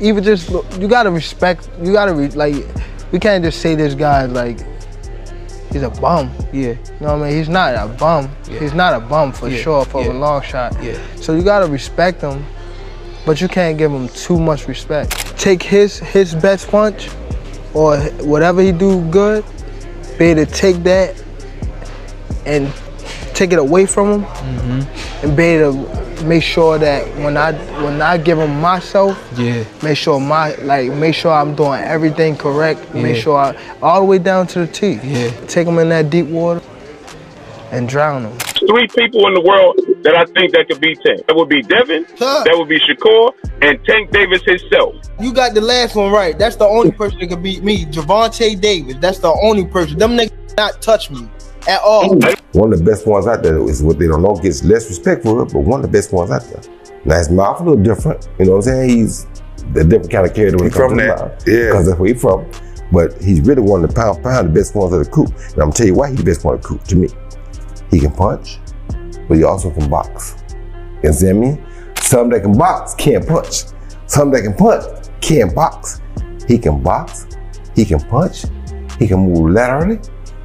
even just, you gotta respect, like, we can't just say this guy's like, he's a bum. Yeah. You know what I mean? He's not a bum. Yeah. He's not a bum for sure, for a long shot. Yeah. So you gotta respect him, but you can't give him too much respect. Take his best punch, or whatever he do good, be able to take that and take it away from him, and be able to make sure that when I give him myself, make sure I'm doing everything correct, make sure all the way down to the teeth. Take him in that deep water and drown him. 3 people in the world that I think that could beat Tank. That would be Devin, that would be Shakur, and Tank Davis himself. You got the last one right. That's the only person that could beat me, Gervonta Davis. That's the only person. Them niggas not touch me at all. One of the best ones out there is what they don't know, gets less respect for it, but one of the best ones out there. Now his mouth a little different, you know what I'm saying? He's a different kind of character when it comes to his mouth. Because that's where he's from. But he's really one of the pound the best ones of the coup. And I'm gonna tell you why he's the best one of the coup to me. He can punch, but he also can box. You understand me? Some that can box can't punch. Some that can punch can't box. He can box, he can punch, he can move laterally,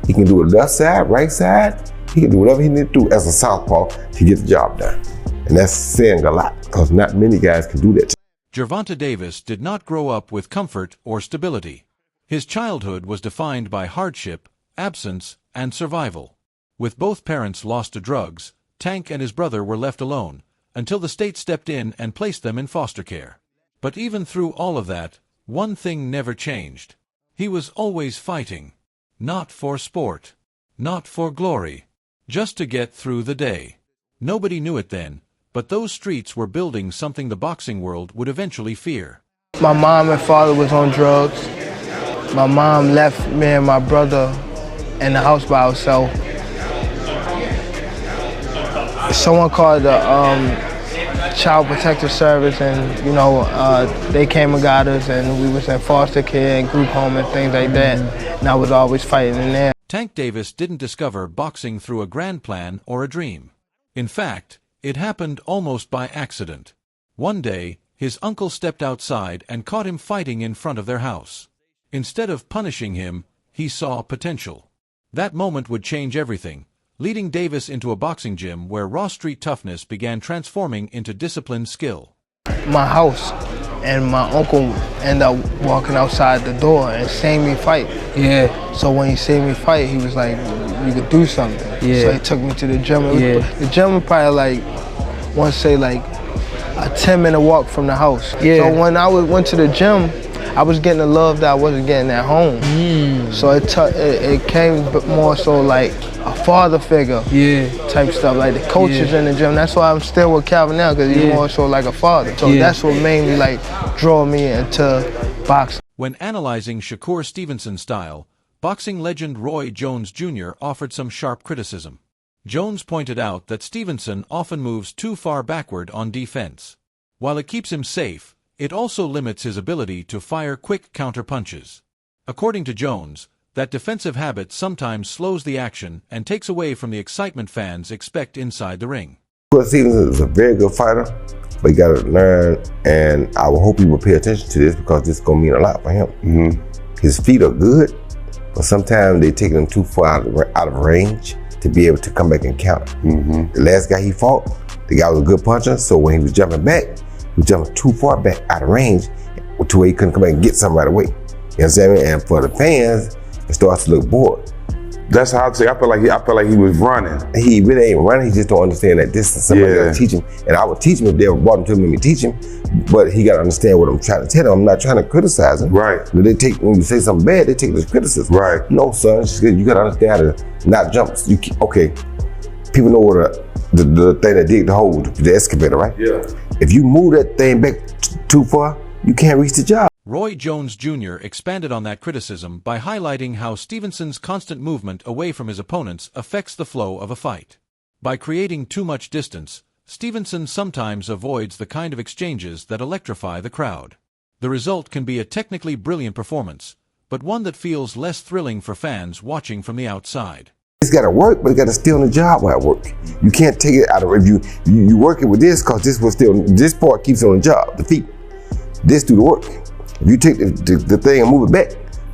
he can do it left side, right side, he can do whatever he needs to do as a southpaw to get the job done. And that's saying a lot, because not many guys can do that. Gervonta Davis did not grow up with comfort or stability. His childhood was defined by hardship, absence, and survival. With both parents lost to drugs, Tank and his brother were left alone, until the state stepped in and placed them in foster care. But even through all of that, one thing never changed. He was always fighting. Not for sport. Not for glory. Just to get through the day. Nobody knew it then, but those streets were building something the boxing world would eventually fear. My mom and father was on drugs. My mom left me and my brother in the house by herself. Someone called the Child Protective Service, and they came and got us, and we was in foster care and group home and things like that. And I was always fighting in there. Tank Davis didn't discover boxing through a grand plan or a dream. In fact, it happened almost by accident. One day, his uncle stepped outside and caught him fighting in front of their house. Instead of punishing him, he saw potential. That moment would change everything, leading Davis into a boxing gym where raw street toughness began transforming into disciplined skill. My house, and my uncle ended up walking outside the door and seeing me fight. So when he seen me fight, he was like, you could do something. So he took me to the gym. The gym was probably like a 10-minute walk from the house. So when I went to the gym, I was getting the love that I wasn't getting at home. So it came more so like a father figure type stuff, like the coaches in the gym. That's why I'm still with Calvin now, because he's more so like a father. So that's what made me draw me into boxing. When analyzing Shakur Stevenson's style, boxing legend Roy Jones Jr. offered some sharp criticism. Jones pointed out that Stevenson often moves too far backward on defense. While it keeps him safe, it also limits his ability to fire quick counter-punches. According to Jones, that defensive habit sometimes slows the action and takes away from the excitement fans expect inside the ring. Shakur Stevenson is a very good fighter, but you gotta learn, and I will hope he will pay attention to this, because this is gonna mean a lot for him. His feet are good, but sometimes they take him too far out of range to be able to come back and counter. The last guy he fought, the guy was a good puncher, so when he was jumping back, he was jumping too far back out of range to where he couldn't come back and get something right away. You understand me? And for the fans, it starts to look bored. That's how I'd say. I felt like he was running. He really ain't running. He just don't understand that distance. Somebody got to teach him. And I would teach him if they brought him to me to teach him. But he got to understand what I'm trying to tell him. I'm not trying to criticize him. Right. But when you say something bad, they take it as criticism. Right. No, son. You got to understand how to not jump. Okay. People know what the thing that dig the hole, the excavator, right? Yeah. If you move that thing back too far, you can't reach the job. Roy Jones Jr. expanded on that criticism by highlighting how Stevenson's constant movement away from his opponents affects the flow of a fight. By creating too much distance, Stevenson sometimes avoids the kind of exchanges that electrify the crowd. The result can be a technically brilliant performance, but one that feels less thrilling for fans watching from the outside. It's got to work, but it got to stay on the job while it works. You can't take it out of if you work it with this, because this part keeps it on the job, the feet. This do the work. If you take the thing and move it back,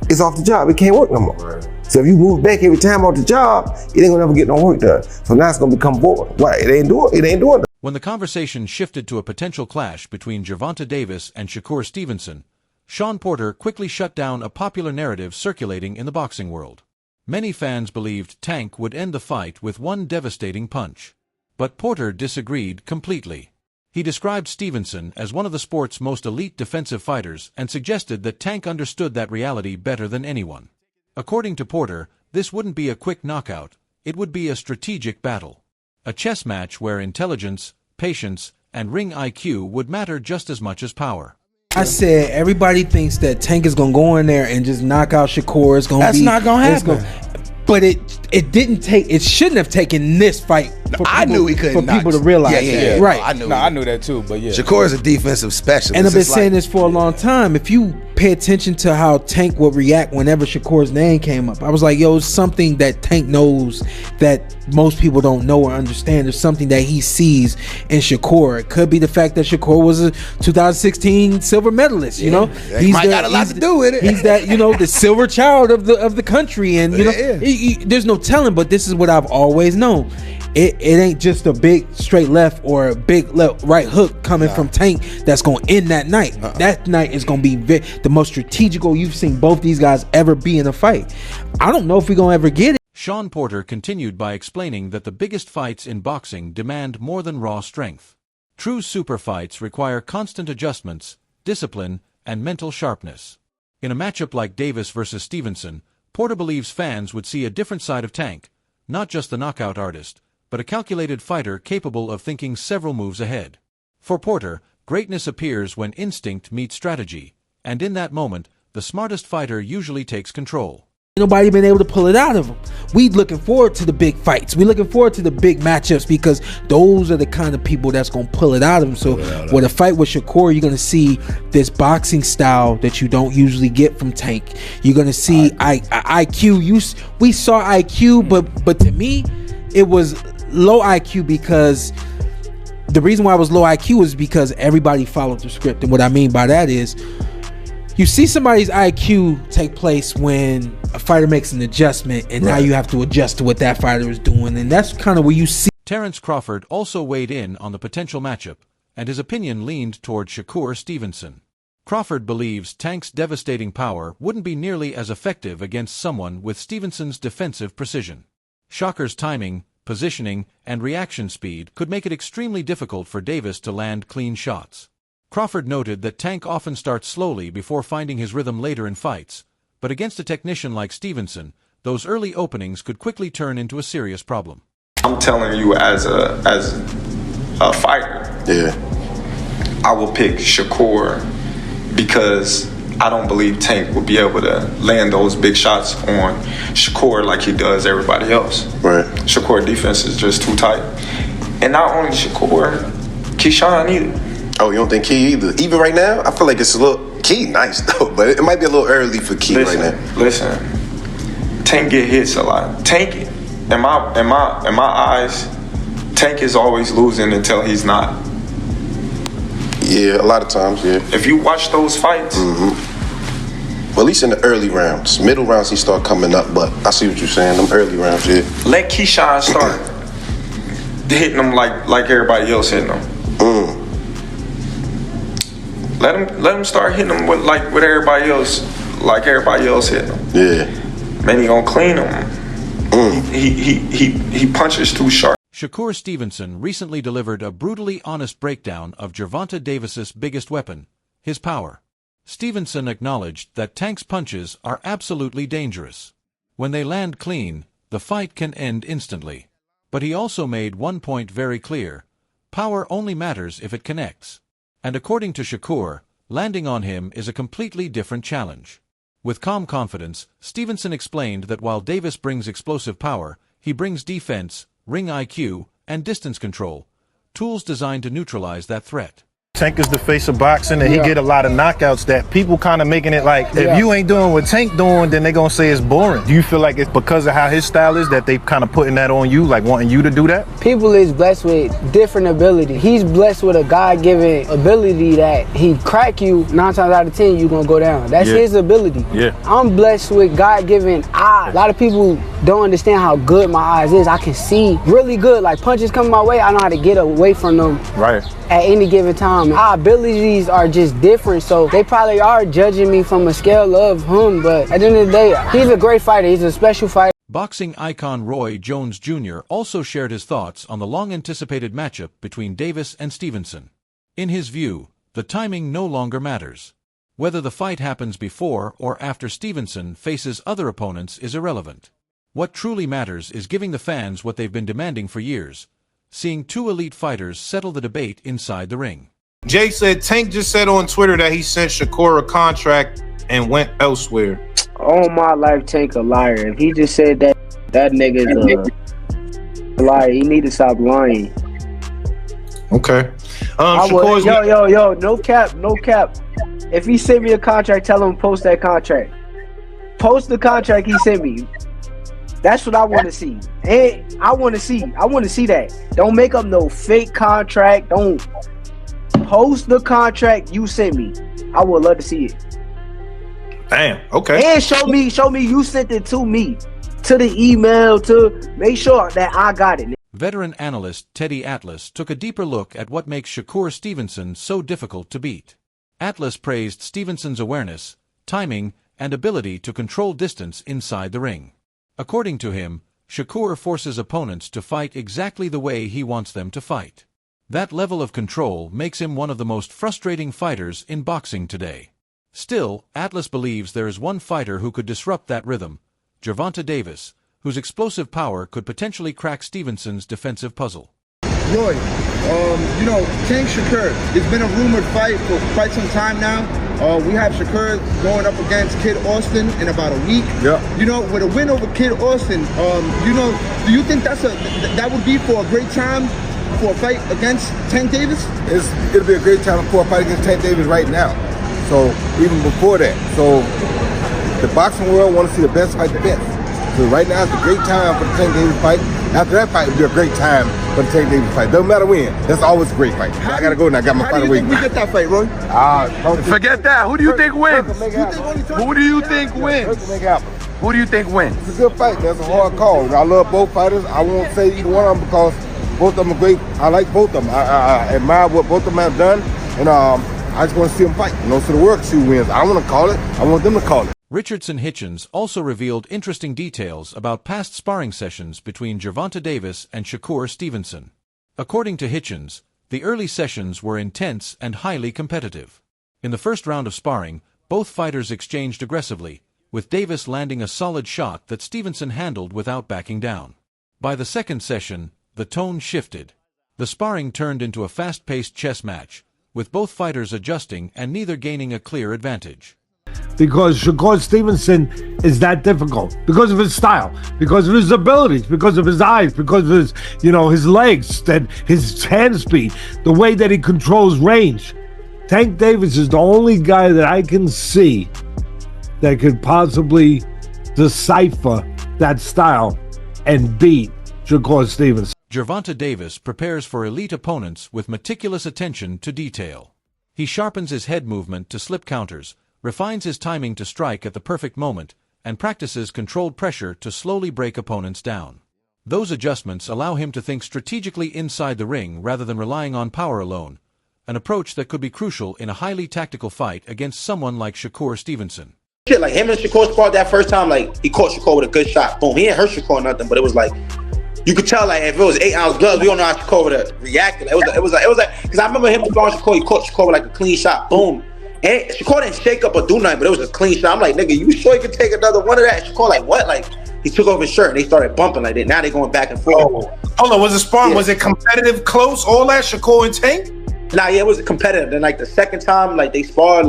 it's off the job. It can't work no more. Right. So if you move back every time off the job, it ain't gonna ever get no work done. So now it's gonna become boring. Why? It ain't doing that. When the conversation shifted to a potential clash between Gervonta Davis and Shakur Stevenson, Shawn Porter quickly shut down a popular narrative circulating in the boxing world. Many fans believed Tank would end the fight with one devastating punch. But Porter disagreed completely. He described Stevenson as one of the sport's most elite defensive fighters and suggested that Tank understood that reality better than anyone. According to Porter, this wouldn't be a quick knockout, it would be a strategic battle. A chess match where intelligence, patience, and ring IQ would matter just as much as power. I said everybody thinks that Tank is gonna go in there and just knock out Shakur. It's gonna That's not gonna happen. But it didn't take. It shouldn't have taken this fight. I knew he couldn't. For people to realize. Yeah. Right. I knew that too. But yeah, Shakur is a defensive specialist. And I've been saying this for a long time. If you pay attention to how Tank would react whenever Shakur's name came up, I was like, yo, it's something that Tank knows that most people don't know or understand. There's something that he sees in Shakur. It could be the fact that Shakur was a 2016 silver medalist. You know, he might got a lot to do with it. He's that, the silver child of the country, and there's no telling. But this is what I've always known. It ain't just a big straight left or a big left right hook coming from Tank that's gonna end that night. That night is gonna be the most strategical you've seen both these guys ever be in a fight. I don't know if we're gonna ever get it. Shawn Porter continued by explaining that the biggest fights in boxing demand more than raw strength. True super fights require constant adjustments, discipline, and mental sharpness. In a matchup like Davis versus Stevenson, Porter believes fans would see a different side of Tank, not just the knockout artist, but a calculated fighter capable of thinking several moves ahead. For Porter, greatness appears when instinct meets strategy, and in that moment, the smartest fighter usually takes control. Nobody been able to pull it out of him. We looking forward to the big fights. We looking forward to the big matchups because those are the kind of people that's going to pull it out of him. So with a fight with Shakur, you're going to see this boxing style that you don't usually get from Tank. You're going to see IQ. We saw IQ, but to me, it was low IQ because the reason why it was low IQ is because everybody followed the script. And what I mean by that is you see somebody's IQ take place when a fighter makes an adjustment, and now you have to adjust to what that fighter is doing. And that's kind of where you see. Terence Crawford also weighed in on the potential matchup, and his opinion leaned toward Shakur Stevenson. Crawford believes Tank's devastating power wouldn't be nearly as effective against someone with Stevenson's defensive precision. Shakur's timing, positioning, and reaction speed could make it extremely difficult for Davis to land clean shots. Crawford noted that Tank often starts slowly before finding his rhythm later in fights, but against a technician like Stevenson, those early openings could quickly turn into a serious problem. I'm telling you, as a fighter, I will pick Shakur because I don't believe Tank will be able to land those big shots on Shakur like he does everybody else. Right. Shakur defense is just too tight. And not only Shakur, Keyshawn either. Oh, you don't think Key either? Even right now, I feel like it's a little Key nice though, but it might be a little early for Key right now. Listen, Tank get hits a lot. Tank, in my eyes, Tank is always losing until he's not. Yeah, a lot of times, yeah. If you watch those fights, well, at least in the early rounds, middle rounds he start coming up. But I see what you're saying. Them early rounds, yeah. Let Keyshawn start hitting them like everybody else hitting them. Let him start hitting them with everybody else, like everybody else hitting them. Yeah. Man, he gonna clean them. He punches too sharp. Shakur Stevenson recently delivered a brutally honest breakdown of Gervonta Davis's biggest weapon, his power. Stevenson acknowledged that Tank's punches are absolutely dangerous. When they land clean, the fight can end instantly. But he also made one point very clear: power only matters if it connects. And according to Shakur, landing on him is a completely different challenge. With calm confidence, Stevenson explained that while Davis brings explosive power, he brings defense, ring IQ, and distance control, tools designed to neutralize that threat. Tank is the face of boxing, and he get a lot of knockouts that people kind of making it like, if you ain't doing what Tank doing, then they gonna say it's boring. Do you feel like it's because of how his style is that they kind of putting that on you, like wanting you to do that? People is blessed with different ability. He's blessed with a God-given ability that he crack you 9 times out of 10, you gonna go down. That's his ability. I'm blessed with God-given eyes. A lot of people don't understand how good my eyes is. I can see really good. Like punches coming my way, I know how to get away from them at any given time. Our abilities are just different, so they probably are judging me from a scale of him, but at the end of the day, he's a great fighter. He's a special fighter. Boxing icon Roy Jones Jr. also shared his thoughts on the long-anticipated matchup between Davis and Stevenson. In his view, the timing no longer matters. Whether the fight happens before or after Stevenson faces other opponents is irrelevant. What truly matters is giving the fans what they've been demanding for years, seeing two elite fighters settle the debate inside the ring. Jay said Tank just said on Twitter that he sent Shakur a contract and went elsewhere. All my life, Tank a liar. If he just said that, that nigga's a liar. He need to stop lying. Okay. Yo, no cap. If he sent me a contract, tell him post that contract. Post the contract he sent me. That's what I want to see. And I want to see that. Don't make up no fake contract. Don't post the contract you sent me. I would love to see it. Damn, okay. And show me you sent it to me. To the email, to make sure that I got it. Veteran analyst Teddy Atlas took a deeper look at what makes Shakur Stevenson so difficult to beat. Atlas praised Stevenson's awareness, timing, and ability to control distance inside the ring. According to him, Shakur forces opponents to fight exactly the way he wants them to fight. That level of control makes him one of the most frustrating fighters in boxing today. Still, Atlas believes there is one fighter who could disrupt that rhythm, Gervonta Davis, whose explosive power could potentially crack Stevenson's defensive puzzle. Roy, Tank Shakur, it's been a rumored fight for quite some time now. We have Shakur going up against Kid Austin in about a week. With a win over Kid Austin, do you think that would be for a great time for a fight against Tank Davis? It'll be a great time for a fight against Tank Davis right now. So even before that, so the boxing world want to see the best fight the best. So right now it's a great time for the Tank Davis fight. After that fight, it'll be a great time for the Tank Davis fight. Doesn't matter when. That's always a great fight. I gotta go now. I got my fight away. How do you think we get that fight, Roy? Forget that. Who do you think wins? Who do you think wins? Who do you think wins? It's a good fight. That's a hard call. I love both fighters. I won't say either one of them because both of them are great. I like both of them. I admire what both of them have done, and I just want to see them fight. So the world see who wins. I don't want to call it. I want them to call it. Richardson Hitchens also revealed interesting details about past sparring sessions between Gervonta Davis and Shakur Stevenson. According to Hitchens, the early sessions were intense and highly competitive. In the first round of sparring, both fighters exchanged aggressively, with Davis landing a solid shot that Stevenson handled without backing down. By the second session, the tone shifted. The sparring turned into a fast-paced chess match, with both fighters adjusting and neither gaining a clear advantage. Because Shakur Stevenson is that difficult, because of his style, because of his abilities, because of his eyes, because of his, his legs, that his hand speed, the way that he controls range. Tank Davis is the only guy that I can see that could possibly decipher that style and beat Shakur Stevenson. Gervonta Davis prepares for elite opponents with meticulous attention to detail. He sharpens his head movement to slip counters, refines his timing to strike at the perfect moment, and practices controlled pressure to slowly break opponents down. Those adjustments allow him to think strategically inside the ring rather than relying on power alone, an approach that could be crucial in a highly tactical fight against someone like Shakur Stevenson. Like him and Shakur sparred that first time, he caught Shakur with a good shot. Boom, he didn't hurt Shakur or nothing, but it was you could tell if it was 8-ounce gloves, we don't know how Shakur would have reacted. It was like, because I remember him sparring Shakur, he caught Shakur with a clean shot. Boom. And Shakur didn't shake up or do nothing, but it was a clean shot. I'm like, nigga, you sure you can take another one of that? And Shakur what? He took off his shirt and they started bumping like that. Now they going back and forth. Hold on, was it sparring? Yeah. Was it competitive, close, all that, Shakur and Tank? Nah, yeah, it was competitive. Then the second time, they sparred,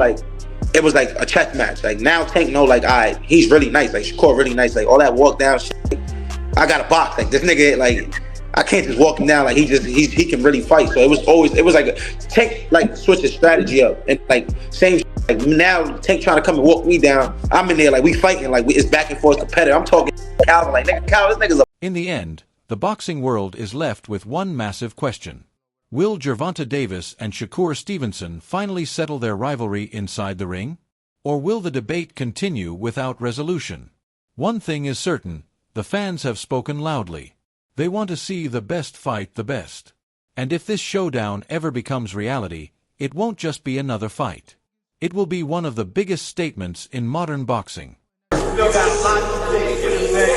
it was a chess match. Now Tank know, all right, he's really nice. Shakur really nice. All that walk down shit. I got a box. This nigga, I can't just walk him down like he can really fight. So it was like Tank like switch his strategy up and like same like now Tank trying to come and walk me down. I'm in there like we fighting like it's back and forth competitive. I'm talking Calvin like nigga Calvin, this nigga's a. In the end, the boxing world is left with one massive question. Will Gervonta Davis and Shakur Stevenson finally settle their rivalry inside the ring? Or will the debate continue without resolution? One thing is certain, the fans have spoken loudly. They want to see the best fight the best. And if this showdown ever becomes reality, it won't just be another fight. It will be one of the biggest statements in modern boxing. Still got lots of things to say.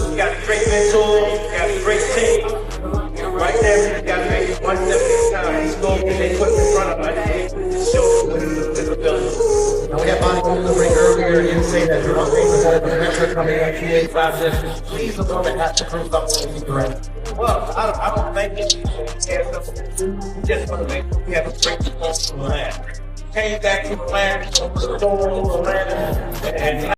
You got a great mentor, you got a great team. Right there, you got to make it one step at a time. These goals that they put in front of us, show the ability. Now we had Bonnie go to the ring earlier and say that you're not being the metric coming at PA 5 sessions. Please the woman has to prove something in the ring. Well, I don't think it's just want to make we have a great response from the land. Came back to the land, storm the land, and